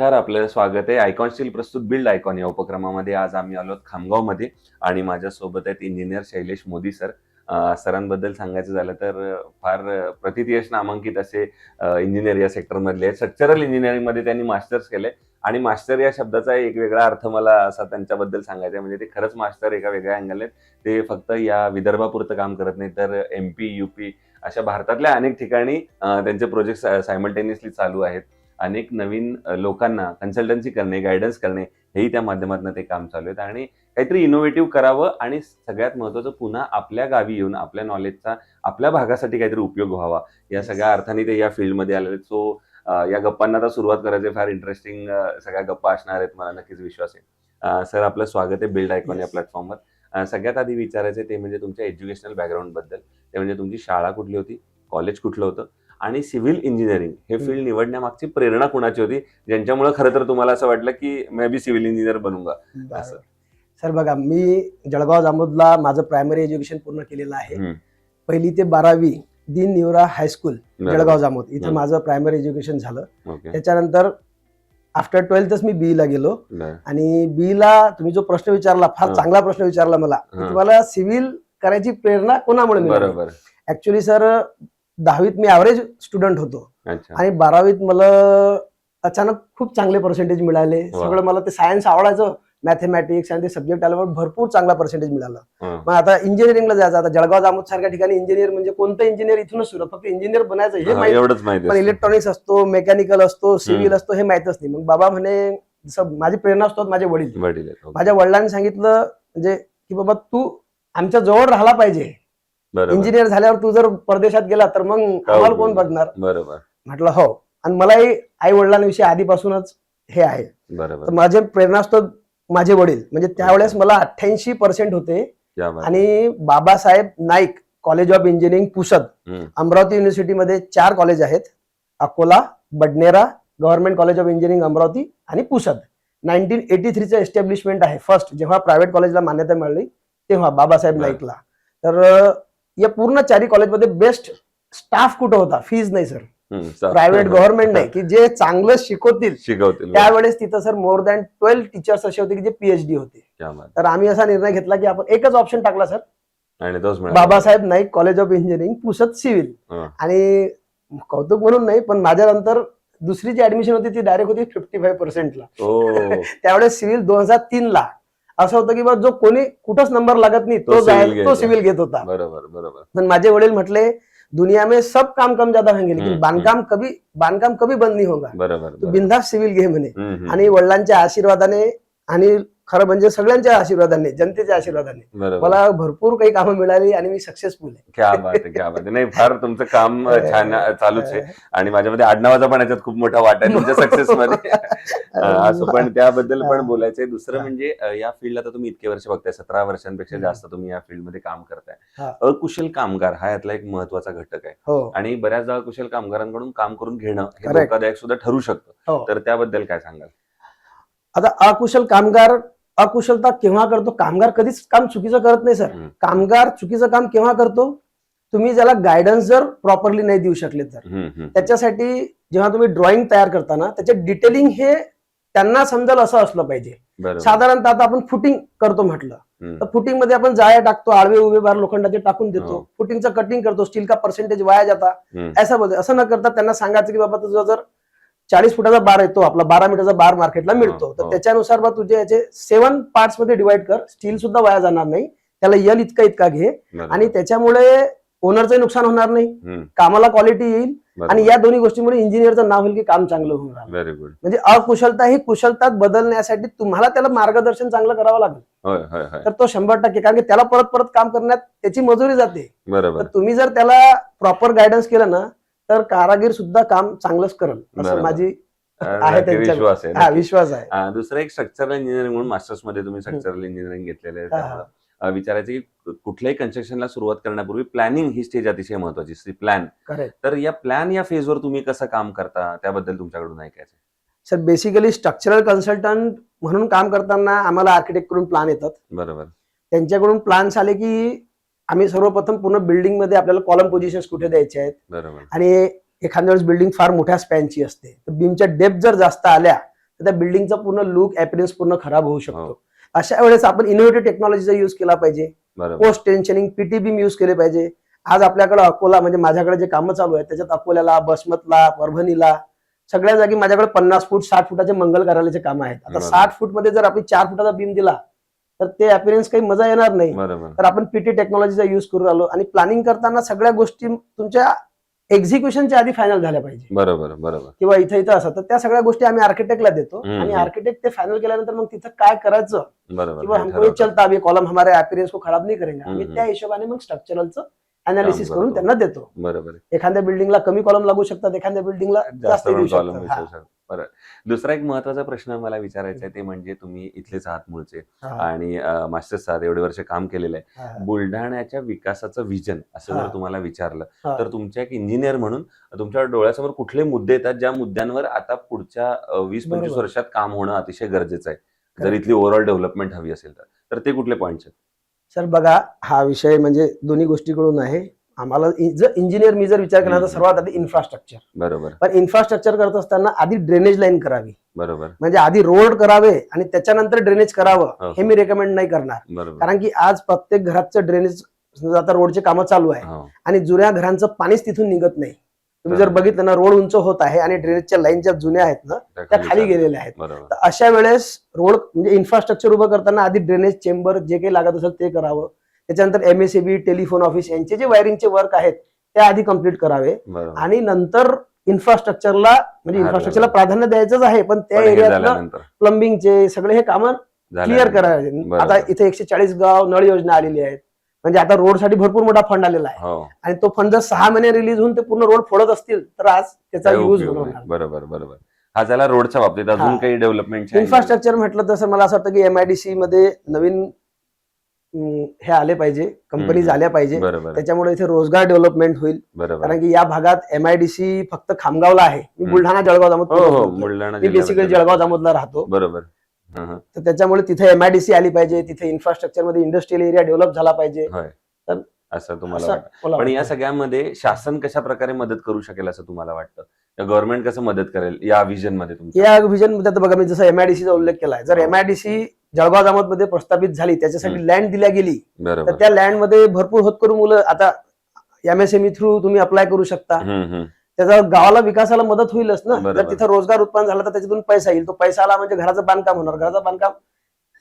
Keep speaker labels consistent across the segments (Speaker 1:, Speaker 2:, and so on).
Speaker 1: नमस्कार, आपलं स्वागत आहे आयकॉन स्टील प्रस्तुत बिल्ड आयकॉन या उपक्रमामध्ये. आज आम्ही आलो खामगावमध्ये आणि माझ्यासोबत आहेत इंजिनियर शैलेश मोदी सर. सरांबद्दल सांगायचं झालं तर फार प्रतिथयश नामांकित असे इंजिनियर या सेक्टरमधले आहेत. स्ट्रक्चरल इंजिनिअरिंगमध्ये त्यांनी मास्टर्स केलंय आणि मास्टर या शब्दाचा एक वेगळा अर्थ मला असा त्यांच्याबद्दल सांगायचा आहे. म्हणजे ते खरंच मास्टर एका वेगळ्या अँगल आहेत. ते फक्त या विदर्भापुरतं काम करत नाही, तर MP, UP अशा भारतातल्या अनेक ठिकाणी त्यांचे प्रोजेक्ट सायमल्टेनियसली चालू आहेत. अनेक नवीन लोकांना कन्सल्टन्सी करणे, गायडन्स करणे, हेही त्या माध्यमातून ते काम चालू आहेत आणि काहीतरी इनोव्हेटिव्ह करावं आणि सगळ्यात महत्त्वाचं पुन्हा आपल्या गावी येऊन आपल्या नॉलेजचा आपल्या भागासाठी काहीतरी उपयोग व्हावा या सगळ्या अर्थाने ते या फील्डमध्ये आलेले आहेत. सो या गप्पांना आता सुरुवात करायची. फार इंटरेस्टिंग सगळ्या गप्पा असणार आहेत, मला नक्कीच विश्वास आहे. सर, आपलं स्वागत आहे बिल्ड आयकॉन या प्लॅटफॉर्मवर. सगळ्यात आधी विचारायचं ते म्हणजे तुमच्या एज्युकेशनल बॅकग्राऊंड बद्दल. ते म्हणजे तुमची शाळा कुठली होती, कॉलेज कुठलं होतं आणि सिव्हिल इंजिनिअरिंग हे फील्ड निवडण्यामागची प्रेरणा कुणाची होती, ज्यांच्यामुळे खरं तर तुम्हाला असं वाटलं की मी बी सिव्हिल इंजिनियर बनूंगा असं?
Speaker 2: सर बघा, मी जळगाव जामोदला माझं प्रायमरी एज्युकेशन पूर्ण केलेलं आहे. 1ली ते 12वी दीन निवरा हायस्कूल जळगाव जामोद इथं माझं प्रायमरी एज्युकेशन झालं. त्याच्यानंतर आफ्टर 12th मी BE ला गेलो आणि BE ला तुम्ही जो प्रश्न विचारला, फार चांगला प्रश्न विचारला मला, तुम्हाला सिव्हिल करायची प्रेरणा कोणामुळे मिळाली? ऍक्च्युली सर, 10वीत मी ऍव्हरेज स्टुडंट होतो आणि 12वीत मला अचानक खूप चांगले पर्सेंटेज मिळाले. सगळं मला ते सायन्स आवडायचं, मॅथमॅटिक्स आणि ते सब्जेक्ट आल्यावर भरपूर चांगला पर्सेंटेज मिळाला. मग आता इंजिनिअरिंगला जायचं. आता जळगाव जामोद सारख्या ठिकाणी इंजिनियर म्हणजे कोणतं इंजिनियर इथूनच सुरू, फक्त इंजिनियर बनायचं हे माहिती, पण इलेक्ट्रॉनिक्स असतो, मेकॅनिकल असतो, सिव्हिल असतो हे माहितच नाही. मग बाबा म्हणे, जसं माझी प्रेरणा असतो माझे वडील. माझ्या वडिलांनी सांगितलं म्हणजे की बाबा तू आमच्या जवळ राहिला पाहिजे, इंजिनियर झाल्यावर तू जर परदेशात गेला तर मग आम्हाला कोण बघणार? बरोबर म्हटलं हो. आणि मलाही आई वडिलांविषयी आधीपासूनच हे आहे. तर माझे प्रेरणास्त्रोत माझे वडील. म्हणजे त्यावेळेस मला 88% होते आणि Babasaheb Naik college of engineering Pusad, Amravati युनिव्हर्सिटीमध्ये 4 कॉलेज आहेत, Akola, Badnera, government college of engineering Amravati आणि पुसद. 1983चं एस्टॅब्लिशमेंट आहे. फर्स्ट जेव्हा प्रायव्हेट कॉलेजला मान्यता मिळाली तेव्हा बाबासाहेब नाईकला. तर या पूर्ण 4 कॉलेजमध्ये बेस्ट स्टाफ कुठं होता? फीज नाही सर, प्रायव्हेट गव्हर्नमेंट नाही, की जे चांगलं शिकवतील. त्यावेळेस तिथं सर मोर दॅन 12 टीचर्स असे होते की जे PhD होते. तर आम्ही असा निर्णय घेतला की आपण एकच ऑप्शन टाकला सर, आणि Babasaheb Naik college of engineering Pusad civil. आणि कौतुक म्हणून नाही, पण माझ्यानंतर दुसरी जी ऍडमिशन होती ती डायरेक्ट होती 55%ला. त्यावेळेस सिव्हिल 2003ला असं होतं की जो कोणी कुठंच नंबर लागत नाही तो सिव्हिल घेत होता. बरोबर. पण माझे वडील म्हटले, दुनिया में सब काम कम ज्यादा होंगे लेकिन बांधकाम कभी बंद नहीं होगा, तू बिंदास सिव्हिल घे म्हणे. आणि वडिलांच्या आशीर्वादाने आणि खरं म्हणजे सगळ्यांच्या आशीर्वादाने, जनतेच्या आशीर्वादाने मला भरपूर काही कामं मिळाली आणि मी सक्सेसफुल आहे. क्या बात आहे. नाही, फार तुमचं काम छान चालूच आहे आणि माझ्यामध्ये आडनावाचा पण याच्यात खूप मोठा वाटा आहे तुमच्या सक्सेसमध्ये. असं पण त्याबद्दल पण बोलायचंय. दुसरं म्हणजे या फील्ड आता तुम्ही इतके वर्ष बघताय, 17 वर्षांपेक्षा जास्त तुम्ही या फील्डमध्ये काम करताय. अकुशल कामगार हा यातला एक महत्वाचा घटक आहे आणि बऱ्याचदा अकुशल कामगारांकडून काम करून घेणं हे धोकादायक सुद्धा ठरू शकतं. तर त्याबद्दल काय सांगाल? आता अकुशलता केव्हा करतो? कामगार कधीच काम चुकीचं करत नाही सर. कामगार चुकीचं काम केव्हा करतो? तुम्ही ज्याला गायडन्स जर प्रॉपरली नाही देऊ शकले तर. त्याच्यासाठी जेव्हा तुम्ही ड्रॉइंग तयार करताना त्याचे डिटेलिंग हे त्यांना समजेल असं असलं पाहिजे. साधारणतः आता आपण फुटिंग करतो म्हटलं तर फुटिंग मध्ये आपण जाळ्या टाकतो, आडवे उभे बार लोखंडाचे टाकून देतो, फुटिंगचं कटिंग करतो, स्टील का पर्सेंटेज वाया जाता, असं न करता त्यांना सांगायचं की बाबा तुझं जर 40 फुटाचा बार येतो, आपला 12 मीटरचा बार मार्केटला मिळतो, तर त्याच्यानुसार बा तुझे याचे 7 पार्ट्स मध्ये डिवाइड कर, स्टील सुद्धा वाया जाणार नाही, त्याला यल इतका घे आणि त्याच्यामुळे ओनरचं नुकसान होणार नाही, कामाला क्वालिटी येईल आणि या दोन्ही गोष्टीमुळे इंजिनियरचं नाव होईल की काम चांगलं होणार. Very good. म्हणजे अकुशलता ही कुशलतात बदलण्यासाठी तुम्हाला त्याला मार्गदर्शन चांगलं करावं लागेल. तर तो 100%, कारण की त्याला परत परत काम करण्यात त्याची मजुरी जाते. तर तुम्ही जर त्याला प्रॉपर गायडन्स केलं ना तर कारागीर सुद्धा काम चांगलंच करेल, असं माझी विश्वास आहे.
Speaker 1: दुसरं एक स्ट्रक्चरल इंजिनिअरिंग म्हणून मास्टर्स मध्ये तुम्ही स्ट्रक्चरल इंजिनिअरिंग घेतलेलं आहे. विचारायचं की कुठल्याही कन्स्ट्रक्शनला सुरुवात करण्यापूर्वी प्लॅनिंग ही स्टेज अतिशय महत्वाची. प्लॅन. तर या प्लॅन या फेजवर तुम्ही कसं काम करता त्याबद्दल तुमच्याकडून ऐकायचं.
Speaker 2: सर, बेसिकली स्ट्रक्चरल कन्सल्टंट म्हणून काम करताना आम्हाला आर्किटेक्ट कडून प्लॅन येतात. बरोबर. त्यांच्याकडून प्लॅन्स आले की आम्ही सर्वप्रथम पूर्ण बिल्डिंग मध्ये आपल्याला कॉलम पोझिशन्स कुठे द्यायचे आहेत. बरोबर. आणि एखाद्या वेळेस बिल्डिंग फार मोठ्या स्पॅनची असते तर बीमच्या डेप्थ जर जास्त आल्या तर त्या बिल्डिंगचा पूर्ण लुक ऍपिरियन्स पूर्ण खराब होऊ शकतो.
Speaker 1: हो.
Speaker 2: अशा वेळेस आपण इनोव्हेटिव्ह टेक्नॉलॉजीचा युज केला पाहिजे.
Speaker 1: बरोबर.
Speaker 2: पोस्ट टेन्शनिंग पीटी बीम युज केले पाहिजे. आज आपल्याकडे अकोला म्हणजे माझ्याकडे जे कामं चालू आहेत त्याच्यात अकोल्याला, बसमतला, परभणीला सगळ्या जागी माझ्याकडे 50 फूट 60 फुटाचे मंगल कार्यालयाचे काम आहेत. आता
Speaker 1: बरोबर.
Speaker 2: 60 फूट मध्ये जर आपण 4 फुटाचा बीम दिला तर ते अपीअरन्स काही मजा येणार नाही.
Speaker 1: बरोबर.
Speaker 2: तर आपण पीटी टेक्नॉलॉजीचा युज करू आलो आणि प्लॅनिंग करताना सगळ्या गोष्टी तुमच्या एक्झिक्युशनच्या आधी फायनल झाल्या पाहिजे.
Speaker 1: बरोबर. बरोबर.
Speaker 2: किंवा इथं असं तर त्या सगळ्या गोष्टी आम्ही आर्किटेक्टला देतो आणि
Speaker 1: हम्म.
Speaker 2: आर्किटेक्ट ते फायनल केल्यानंतर मग तिथं काय करायचं
Speaker 1: बरोबर.
Speaker 2: किंवा
Speaker 1: हे
Speaker 2: हमको ये
Speaker 1: ठरवतात.
Speaker 2: चलता, अभी कॉलम हमारे अपीयरेंस को खराब नहीं करेंगे. आम्ही
Speaker 1: हम्म.
Speaker 2: त्या हिशोबाने मग स्ट्रक्चरलचं अनालिसिस
Speaker 1: काम
Speaker 2: करून
Speaker 1: करतो.
Speaker 2: त्यांना देतो.
Speaker 1: बरोबर.
Speaker 2: एखाद्या बिल्डिंगला कमी कॉलम लागू शकतात, एखाद्या बिल्डिंगला
Speaker 1: जास्त
Speaker 2: जास्त देऊ
Speaker 1: कॉलम
Speaker 2: शकतात.
Speaker 1: विचारू शकतो. बरं. दुसरा एक महत्वाचा प्रश्न मला विचारायचा आहे ते म्हणजे तुम्ही इथलेच आहात मूळचे
Speaker 2: हा.
Speaker 1: आणि मास्टर्स आहात, एवढे वर्ष काम केलेलं आहे.
Speaker 2: हा.
Speaker 1: बुलढाण्याच्या विकासाचं विजन असं
Speaker 2: हा.
Speaker 1: जर तुम्हाला विचारलं
Speaker 2: हा.
Speaker 1: तर तुमच्या एक इंजिनियर म्हणून तुमच्या डोळ्यासमोर कुठले मुद्दे येतात ज्या मुद्द्यांवर आता पुढच्या 20-25
Speaker 2: बरोबर.
Speaker 1: वर्षात काम होणं अतिशय गरजेचं आहे जर
Speaker 2: Correct.
Speaker 1: इथली ओव्हरऑल डेव्हलपमेंट हवी असेल तर ते कुठले पॉईंट्स आहेत?
Speaker 2: सर बघा, हा विषय म्हणजे दोन्ही गोष्टीकडून आहे. आम्हाला जर इंजिनियर मी जर विचार केला तर सर्वात आधी इन्फ्रास्ट्रक्चर.
Speaker 1: बरोबर.
Speaker 2: पण इन्फ्रास्ट्रक्चर करत असताना आधी ड्रेनेज लाईन करावी.
Speaker 1: बरोबर.
Speaker 2: म्हणजे आधी रोड करावे आणि त्याच्यानंतर ड्रेनेज करावं
Speaker 1: हो.
Speaker 2: हे मी रेकमेंड नाही करणार.
Speaker 1: बरोबर.
Speaker 2: कारण की आज प्रत्येक घराचं ड्रेनेज आता रोडचे कामं चालू आहे
Speaker 1: हो.
Speaker 2: आणि जुन्या घरांचं पाणीच तिथून निघत नाही. तुम्ही जर
Speaker 1: बरोबर.
Speaker 2: बघितलं ना, रोड उंच होत आहे आणि ड्रेनेजच्या लाईन ज्या जुन्या आहेत ना त्या खाली गेलेल्या आहेत.
Speaker 1: बरोबर.
Speaker 2: तर अशा वेळेस रोड म्हणजे इन्फ्रास्ट्रक्चर उभं करताना आधी ड्रेनेज चेंबर जे काही लागत असेल ते करावं. त्याच्यानंतर एमएसएबी, टेलिफोन ऑफिस यांचे जे वायरिंगचे वर्क आहेत ते आधी कम्प्लीट करावे
Speaker 1: बरोबर.
Speaker 2: आणि नंतर इन्फ्रास्ट्रक्चरला म्हणजे
Speaker 1: हात
Speaker 2: इन्फ्रास्ट्रक्चरला
Speaker 1: लावायचं.
Speaker 2: प्राधान्य द्यायचंच आहे. पण त्या
Speaker 1: पण हे
Speaker 2: एरियातलं
Speaker 1: झाल्यानंतर
Speaker 2: प्लंबिंगचे सगळे हे कामं क्लिअर
Speaker 1: झाल्यानंतर.
Speaker 2: करावे.
Speaker 1: बरोबर.
Speaker 2: आता इथे 140 गाव नळ योजना आलेली आहेत. म्हणजे आता रोडसाठी भरपूर मोठा फंड आलेला आहे
Speaker 1: हो.
Speaker 2: आणि तो फंड जर 6 महिने रिलीज होऊन ते पूर्ण रोड फोडत असतील तर आज त्याचा
Speaker 1: काय
Speaker 2: युज
Speaker 1: उपयोग
Speaker 2: होणार
Speaker 1: नाही. बरोबर. बरोबर. हा झाला रोडच्या बाबतीत. अजून
Speaker 2: हा.
Speaker 1: काही डेव्हलपमेंट
Speaker 2: इन्फ्रास्ट्रक्चर म्हटलं तसं मला असं वाटतं की एमआयडीसी मध्ये नवीन हे आले पाहिजे, कंपनीज आल्या पाहिजे.
Speaker 1: बरोबर.
Speaker 2: त्याच्यामुळे इथे रोजगार डेव्हलपमेंट होईल.
Speaker 1: बरोबर.
Speaker 2: कारण की या भागात एमआयडीसी फक्त खामगावला आहे. मी बुलढाणा जळगाव जामोद
Speaker 1: हो हो
Speaker 2: बोलतोय.
Speaker 1: बुलढाणा
Speaker 2: मी बेसिकली
Speaker 1: जिल्ह्याबद्दल.
Speaker 2: जळगाव जामोदला राहतो.
Speaker 1: बरोबर. हं, हं.
Speaker 2: तर त्याच्यामुळे तिथे एमआयडीसी आली पाहिजे. तिथे इन्फ्रास्ट्रक्चर मध्ये इंडस्ट्रियल एरिया डेव्हलप झाला पाहिजे.
Speaker 1: होय.
Speaker 2: तर
Speaker 1: असं तुम्हाला
Speaker 2: असं
Speaker 1: वाटतं.
Speaker 2: मला
Speaker 1: पण या
Speaker 2: वाटतं.
Speaker 1: सगळ्यामध्ये शासन कशा प्रकारे मदत करू शकेल असं तुम्हाला वाटतं? गव्हर्नमेंट कसं मदत करेल या विजन मध्ये तुमच्या?
Speaker 2: या व्हिजन मध्ये आता बघा, मी जसं एमआयडीसीचा उल्लेख केलाय. जर
Speaker 1: हो.
Speaker 2: एमआयडीसी जळगाव जामोद मध्ये प्रस्थापित झाली, त्याच्यासाठी लँड दिल्या गेली तर
Speaker 1: बरोबर.
Speaker 2: त्या लँड मध्ये भरपूर होतकरू मुलं आता एमएसएमई थ्रू तुम्ही अप्लाय करू शकता. त्याचा गावाला विकासाला मदत होईलच ना.
Speaker 1: बरोबर.
Speaker 2: जर तिथं रोजगार उत्पन्न झाला तर त्याच्यातून पैसा येईल. तो पैसा आला म्हणजे घराचं बांधकाम होणार. घराचं बांधकाम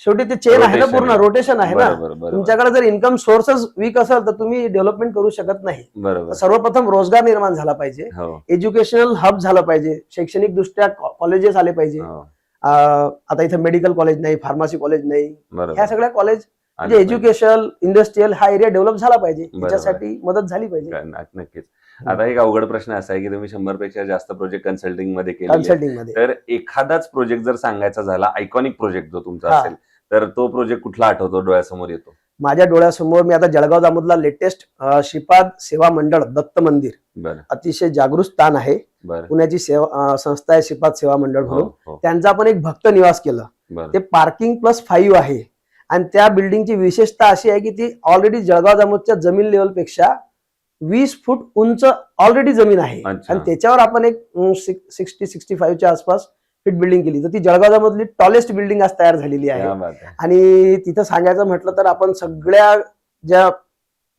Speaker 2: शेवटी ते चेन आहे ना,
Speaker 1: Rotation
Speaker 2: पूर्ण
Speaker 1: आहे.
Speaker 2: रोटेशन आहे ना.
Speaker 1: बरोबर. बरोबर.
Speaker 2: तुमच्याकडे जर इन्कम सोर्सेस वीक असेल तर तुम्ही डेव्हलपमेंट करू शकत नाही.
Speaker 1: बरोबर.
Speaker 2: सर्वप्रथम रोजगार निर्माण झाला पाहिजे.
Speaker 1: हो.
Speaker 2: एज्युकेशनल हब झालं पाहिजे. शैक्षणिक दृष्ट्या कॉलेजेस आले पाहिजे.
Speaker 1: हो.
Speaker 2: आता इथे मेडिकल कॉलेज नाही, फार्मसी कॉलेज नाही.
Speaker 1: बरोबर.
Speaker 2: ह्या सगळ्या कॉलेज
Speaker 1: आलं
Speaker 2: म्हणजे एज्युकेशन, इंडस्ट्रियल हा एरिया डेव्हलप झाला पाहिजे.
Speaker 1: बरोबर.
Speaker 2: त्याच्यासाठी मदत झाली पाहिजे.
Speaker 1: पाहिजे. नक्कीच. आता एक अवघड प्रश्न असा आहे की तुम्ही 100 पेक्षा जास्त प्रोजेक्ट कन्सल्टिंग मध्ये केले,
Speaker 2: कन्सल्टिंग मध्ये
Speaker 1: तर एखादाच प्रोजेक्ट जर सांगायचा झाला, आयकॉनिक प्रोजेक्ट जो तुमचा
Speaker 2: हा.
Speaker 1: असेल, तर तो प्रोजेक्ट कुठला आठवतो, डोळ्यासमोर येतो?
Speaker 2: माझ्या डोळ्यासमोर मी आता जळगाव जामोदला लेटेस्ट श्रीपाद सेवा मंडळ दत्त मंदिर,
Speaker 1: बरं.
Speaker 2: अतिशय जागृत स्थान आहे.
Speaker 1: बरं.
Speaker 2: पुण्याची संस्था आहे श्रीपाद सेवा मंडळ
Speaker 1: हो.
Speaker 2: म्हणून.
Speaker 1: हो.
Speaker 2: त्यांचा आपण एक भक्त निवास केलं.
Speaker 1: बरं.
Speaker 2: ते पार्किंग +5 आहे आणि त्या बिल्डिंगची विशेषता अशी आहे की ती ऑलरेडी जळगाव जामोदच्या जमीन लेवल पेक्षा 20 फूट उंच ऑलरेडी जमीन आहे.
Speaker 1: अच्छा.
Speaker 2: आणि त्याच्यावर आपण एक 60-65च्या आसपास फीट बिल्डिंग केली. तर ती जळगाव जामोदली टॉलेस्ट बिल्डिंग आज तयार झालेली आहे.
Speaker 1: क्या बात आहे.
Speaker 2: आणि तिथं सांगायचं म्हटलं तर आपण सगळ्या ज्या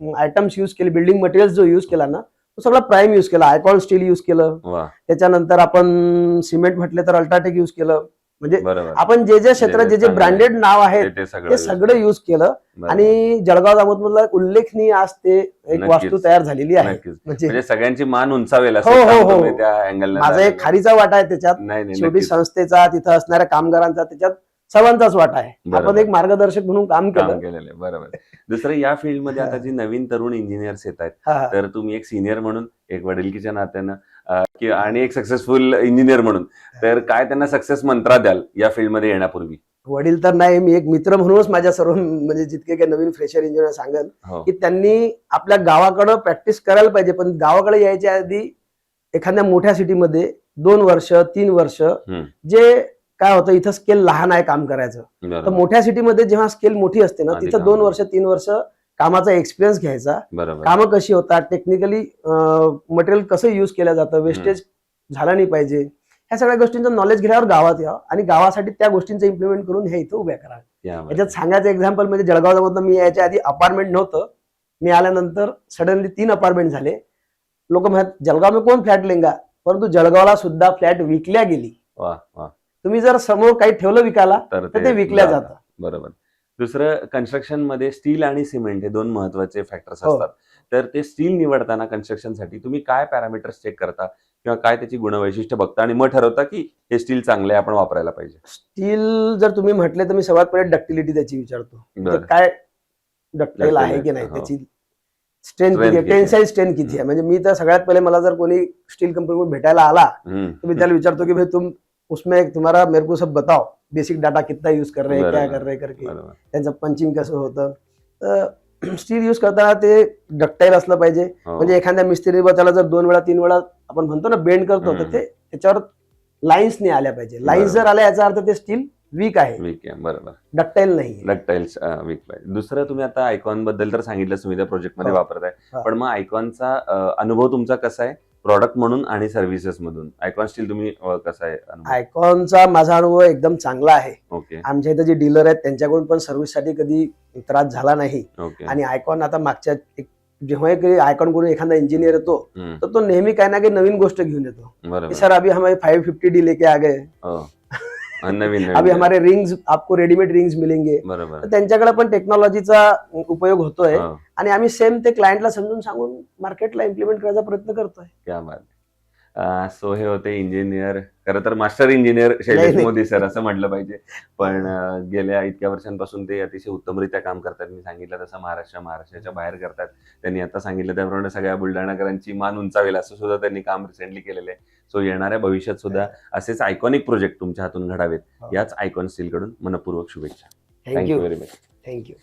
Speaker 2: आयटम्स युज केले, बिल्डिंग मटेरियल जो युज केला ना, तो सगळा प्राईम युज केला. आयकॉन स्टील युज केलं.
Speaker 1: वा.
Speaker 2: त्याच्यानंतर आपण सिमेंट म्हटले तर अल्ट्राटेक युज केलं. म्हणजे
Speaker 1: बरोबर.
Speaker 2: आपण जे क्षेत्रात जे
Speaker 1: चांगलं
Speaker 2: ब्रँडेड नाव आहेत
Speaker 1: ते
Speaker 2: ते सगळं युज केलं.
Speaker 1: बरोबर.
Speaker 2: आणि जळगाव जामोद मधला उल्लेखनीय आज ते एक
Speaker 1: नक्कीच.
Speaker 2: वास्तू तयार झालेली आहे.
Speaker 1: नक्कीच.
Speaker 2: म्हणजे
Speaker 1: म्हणजे सगळ्यांची मान उंचावेल असं
Speaker 2: हो, हो,
Speaker 1: काम
Speaker 2: हो.
Speaker 1: तुम्ही त्या अँगल
Speaker 2: माझा एक खारीचा वाटा आहे त्याच्यात.
Speaker 1: नाही
Speaker 2: शेवटी
Speaker 1: नक्कीच.
Speaker 2: संस्थेचा, तिथं असणाऱ्या कामगारांचा, त्याच्यात सर्वांचाच वाटा आहे.
Speaker 1: बरोबर.
Speaker 2: आपण एक मार्गदर्शक म्हणून काम
Speaker 1: काम
Speaker 2: केलं.
Speaker 1: केलेलं आहे. बरोबर. दुसरं या फील्डमध्ये आता जी नवीन तरुण इंजिनियर्स येत आहेत,
Speaker 2: हा, हा.
Speaker 1: तर तुम्ही एक सिनियर म्हणून, एक वडिलकीच्या नात्यानं आणि एक सक्सेसफुल इंजिनियर म्हणून, तर काय त्यांना सक्सेस मंत्रा द्याल या फील्डमध्ये येण्यापूर्वी?
Speaker 2: वडील तर नाही, मी एक मित्र म्हणूनच माझ्या सर्व म्हणजे जितके काही नवीन फ्रेशर इंजिनियर सांगेल
Speaker 1: हो.
Speaker 2: की त्यांनी आपल्या गावाकडं प्रॅक्टिस करायला पाहिजे. पण गावाकडे यायच्या आधी एखाद्या मोठ्या सिटीमध्ये 2 वर्ष 3 वर्ष जे काय होतं, इथं स्केल लहान आहे काम करायचं. तर
Speaker 1: बरोबर.
Speaker 2: मोठ्या सिटीमध्ये जेव्हा स्केल मोठी असते ना,
Speaker 1: आधी
Speaker 2: तिथं
Speaker 1: काम
Speaker 2: 2 वर्ष 3 वर्ष कामाचा एक्सपिरियन्स घ्यायचा.
Speaker 1: बरोबर.
Speaker 2: कामं कशी होतात, टेक्निकली मटेरियल कसं युज केलं जातं, वेस्टेज झाला नाही पाहिजे. ह्या सगळ्या गोष्टींचं नॉलेज घेण्यावर गावात यावं आणि गावासाठी त्या गोष्टींचं इम्प्लिमेंट करून हे इथं उभ्या करावं. याच्यात सांगायचं एक्झाम्पल म्हणजे जळगाव जामोदला मी याच्या आधी अपार्टमेंट नव्हतं, मी आल्यानंतर सडनली 3 अपार्टमेंट झाले. लोक म्हणतात जळगाव में कोण फ्लॅट लेंगा, परंतु जळगावला सुद्धा फ्लॅट विकल्या गेली. तुम्ही जर समोर काही ठेवलं विकायला तर ते विकल्या जातं.
Speaker 1: बरोबर. दुसरं, कन्स्ट्रक्शन मध्ये स्टील आणि सिमेंट हे 2 महत्वाचे फॅक्टर्स
Speaker 2: हो.
Speaker 1: असतात. तर ते स्टील निवडताना कन्स्ट्रक्शनसाठी तुम्ही काय पॅरामीटर्स चेक करता किंवा काय त्याची गुणवैशिष्ट्य बघता आणि मग ठरवता की हे स्टील चांगले आपण वापरायला पाहिजे?
Speaker 2: स्टील जर तुम्ही म्हटले तर मी सर्वात पहिले डक्टिलिटी त्याची विचारतो.
Speaker 1: बरं.
Speaker 2: काय डक्टाईल आहे की नाही,
Speaker 1: हो.
Speaker 2: त्याची स्ट्रेंथ किती आहे,
Speaker 1: किती आहे?
Speaker 2: टेन्साईल स्ट्रेंथ किती आहे. म्हणजे मी तर सगळ्यात पहिले मला जर कोणी स्टील कंपनीमध्ये भेटायला आला तर मी त्याला विचारतो की भाई तुम उसमें तुम्हारा मेरे को सब बताओ, बेसिक डाटा कितना यूज कर रहे हैं, क्या कर रहे हैं करके,
Speaker 1: बरोबर.
Speaker 2: त्यांचं पंचिंग कसं होतं. तर स्टील यूज करताना ते डक्टाईल असलं पाहिजे.
Speaker 1: हो.
Speaker 2: म्हणजे एखाद्या मिस्त्री त्याला जर 2 वेळा 3 वेळा आपण म्हणतो ना बेंड करतो, तर ते त्याच्यावर लाईन्स नाही आल्या पाहिजे. लाईन्स जर आल्या याचा अर्थ ते स्टील वीक आहे,
Speaker 1: वीक आहे. बरोबर.
Speaker 2: डक्टाईल नाही.
Speaker 1: डक्टाईल्स वीक पाहिजे. दुसरं, तुम्ही आता आयकॉन बद्दल तर सांगितलं, तुम्ही त्या प्रोजेक्ट मध्ये
Speaker 2: हो.
Speaker 1: वापरताय,
Speaker 2: हा.
Speaker 1: पण मग आयकॉनचा अनुभव तुमचा कसा आहे प्रॉडक्ट म्हणून आणि सर्व्हिसेस मधून? आयकॉन स्टील तुम्ही कसा आहे अनुभव?
Speaker 2: आयकॉनचा माझा अनुभव एकदम चांगला आहे.
Speaker 1: ओके.
Speaker 2: आमच्या इथे जे डीलर आहेत त्यांच्याकडून पण सर्व्हिससाठी कधी त्रास झाला नाही.
Speaker 1: ओके.
Speaker 2: आणि आयकॉन आता मागच्या जेव्हा आयकॉन कडून एखादा इंजिनियर येतो
Speaker 1: हम्म.
Speaker 2: तर तो नेहमी काही ना काही नवीन गोष्ट घेऊन येतो.
Speaker 1: बरोबर.
Speaker 2: सर अभी हमारे 550D लेके आ गए,
Speaker 1: हो. नवीन
Speaker 2: अभी हमारे रिंग्स आपको रेडीमेड रिंग्स मिलेंगे.
Speaker 1: बरोबर.
Speaker 2: तर त्यांच्याकडे पण टेक्नॉलॉजीचा उपयोग होतोय
Speaker 1: हो.
Speaker 2: आणि आम्ही सेम ते क्लायंटला समजून सांगून मार्केटला इम्प्लिमेंट करायचा प्रयत्न करतोय.
Speaker 1: क्या बात. सो हे होते इंजिनियर, खरं तर मास्टर इंजिनियर शैलेश
Speaker 2: नाही.
Speaker 1: मोदी सर असं म्हटलं पाहिजे. पण गेल्या इतक्या वर्षांपासून ते अतिशय उत्तमरित्या काम करतात. मी सांगितलं तसं महाराष्ट्राच्या बाहेर करतात. त्यांनी आता सांगितलं त्याप्रमाणे सगळ्या बुलढाणाकरांची मान उंचावेल असं सुद्धा त्यांनी काम रिसेंटली केलेलं आहे. सो येणाऱ्या भविष्यात सुद्धा असेच आयकॉनिक प्रोजेक्ट तुमच्या हातून घडावेत, याच आयकॉन स्टील कडून मनपूर्वक शुभेच्छा.
Speaker 2: Thank you
Speaker 1: very much.
Speaker 2: थँक्यू.